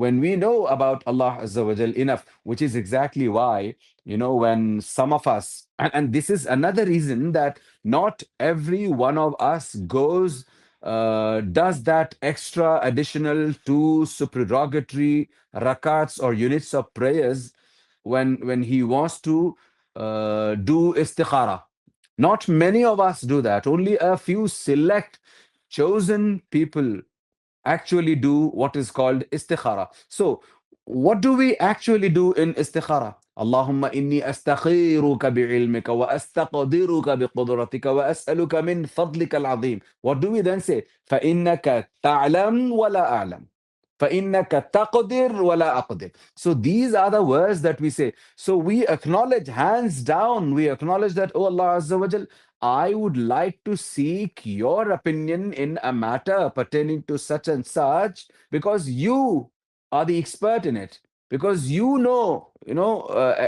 when we know about Allah Azza wa Jal enough, which is exactly why, when some of us, and this is another reason that not every one of us does that extra additional two supererogatory rakats or units of prayers when he wants to do istikhara. Not many of us do that. Only a few select chosen people actually do what is called istikhara. So, what do we actually do in istikhara? Allahumma inni astakhiruka bi'ilmika wa astaqdiruka biqudratika wa as'aluka min fadlika al-azim. What do we then say? فَإِنَّكَ تَعْلَمْ وَلَا أَعْلَمْ. فَإِنَّكَ تَقْدِرْ وَلَا أَقْدِرْ. So these are the words that we say. So we acknowledge, hands down, we acknowledge that, oh Allah Azza wa Jal, I would like to seek your opinion in a matter pertaining to such and such because you are the expert in it. Because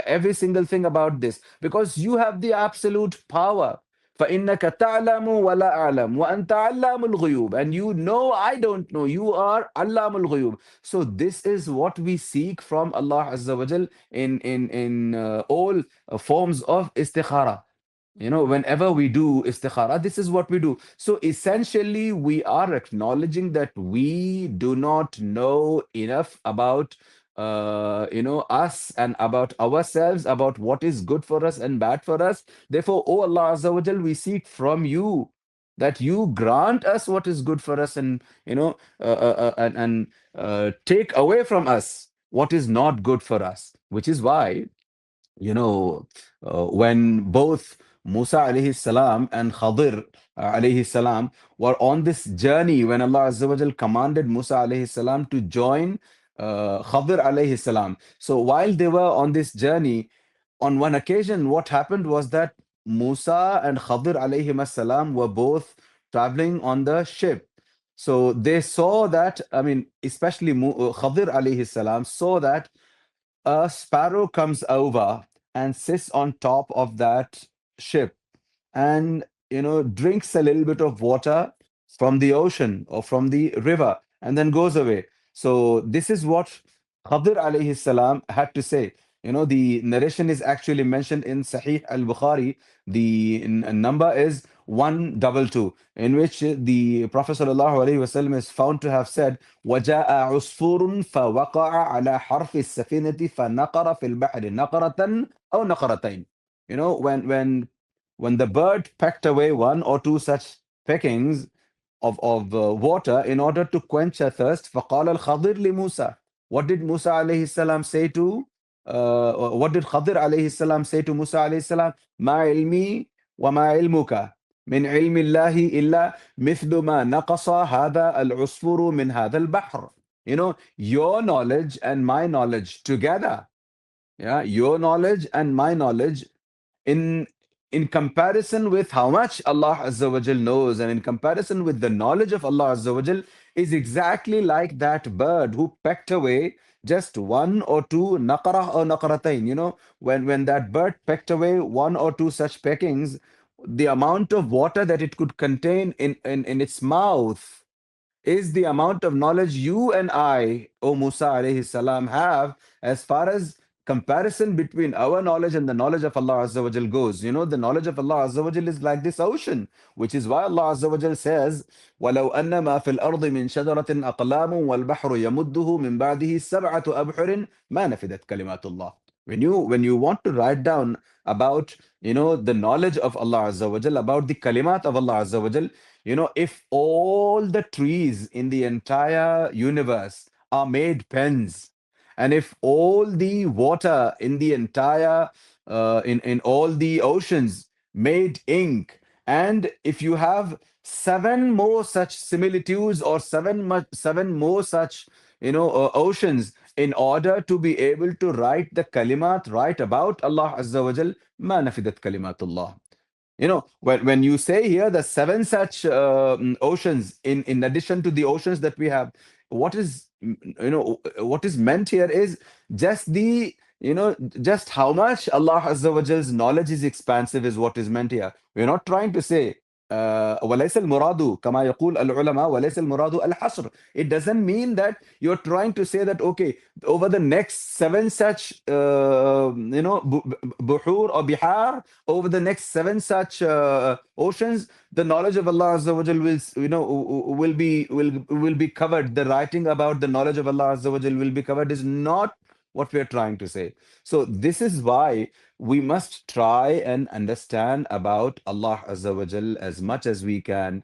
every single thing about this. Because you have the absolute power. فَإِنَّكَ تَعْلَمُ وَلَا أَعْلَمُ وَأَنْتَ عَلَّامُ الْغُيُوبِ. And you know, I don't know. You are Allam al-Ghuyub. So this is what we seek from Allah Azza wa Jal in all forms of istikhara. Whenever we do istikhara, this is what we do. So essentially, we are acknowledging that we do not know enough about, us and about ourselves, about what is good for us and bad for us. Therefore, oh Allah Azza wa Jal, we seek from you that you grant us what is good for us and, take away from us what is not good for us, which is why when both Musa alayhi salam and Khadir alayhi salam were on this journey, when Allah Azza wa Jal commanded Musa alayhi salam to join Khadir alayhi salam. So while they were on this journey, on one occasion, what happened was that Musa and Khadir alayhi salam were both traveling on the ship. So they saw that, I mean, especially Khadir alayhi salam saw that a sparrow comes over and sits on top of that ship and drinks a little bit of water from the ocean or from the river and then goes away. So this is what Khadir alayhi salam had to say. The narration is actually mentioned in Sahih al-Bukhari. The number is 122, in which the Prophet sallallahu alaihi wasallam is found to have said, وَجَاءَ عُصْفُورٌ فَوَقَعَ عَلَى حَرْفِ السَّفِينَةِ فَنَقَرَ فِي الْبَحْرِ نَقَرَةً أَوْ نَقَرَتَيْنِ. When the bird pecked away one or two such peckings of water in order to quench a thirst, فَقَالَ الْخَضِرْ لِمُوسَى. What did Musa alayhi salam say to what did Khadir alayhi salam say to Musa alayhi salam? ما علمي وما علمك من علم الله إلا مثل ما نقص هذا العصفور من هذا البحر. Your knowledge and my knowledge together. Yeah, your knowledge and my knowledge in in comparison with how much Allah Azza wa Jal knows and in comparison with the knowledge of Allah Azza wa Jal is exactly like that bird who pecked away just one or two naqarah or naqaratain. When that bird pecked away one or two such peckings, the amount of water that it could contain in its mouth is the amount of knowledge you and I, O Musa alayhi salam, have as far as comparison between our knowledge and the knowledge of Allah Azza wa Jal goes. The knowledge of Allah Azza wa Jal is like this ocean, which is why Allah Azza wa Jal says, وَلَوْ أَنَّ مَا فِي الْأَرْضِ مِنْ شَجَرَةٍ أَقْلَامٌ وَالْبَحْرُ يَمُدُّهُ مِنْ بَعْدِهِ سَبْعَةُ أَبْحُرٍ مَا نَفِدَتْ كَلِمَاتُ اللَّهِ. When you want to write down about the knowledge of Allah Azza wa Jal, about the kalimat of Allah Azza wa Jal, if all the trees in the entire universe are made pens, and if all the water in the entire in all the oceans made ink, and if you have seven more such similitudes or seven more such oceans in order to be able to write the kalimat right about Allah Azza wa Jal, ma nafidat kalimatullah. When you say here the seven such oceans in addition to the oceans that we have, what is what is meant here is just just how much Allah Azza wa Jal's knowledge is expansive is what is meant here. We're not trying to say وليس المراد كما يقول العلماء وليس المراد الحصر. It doesn't mean that you're trying to say that okay, over the next seven such buhur or bihar, over the next seven such oceans, the knowledge of Allah Azza wa Jal will will be covered. The writing about the knowledge of Allah Azza wa Jal will be covered is not what we're trying to say. So this is why we must try and understand about Allah Azza wa Jal as much as we can.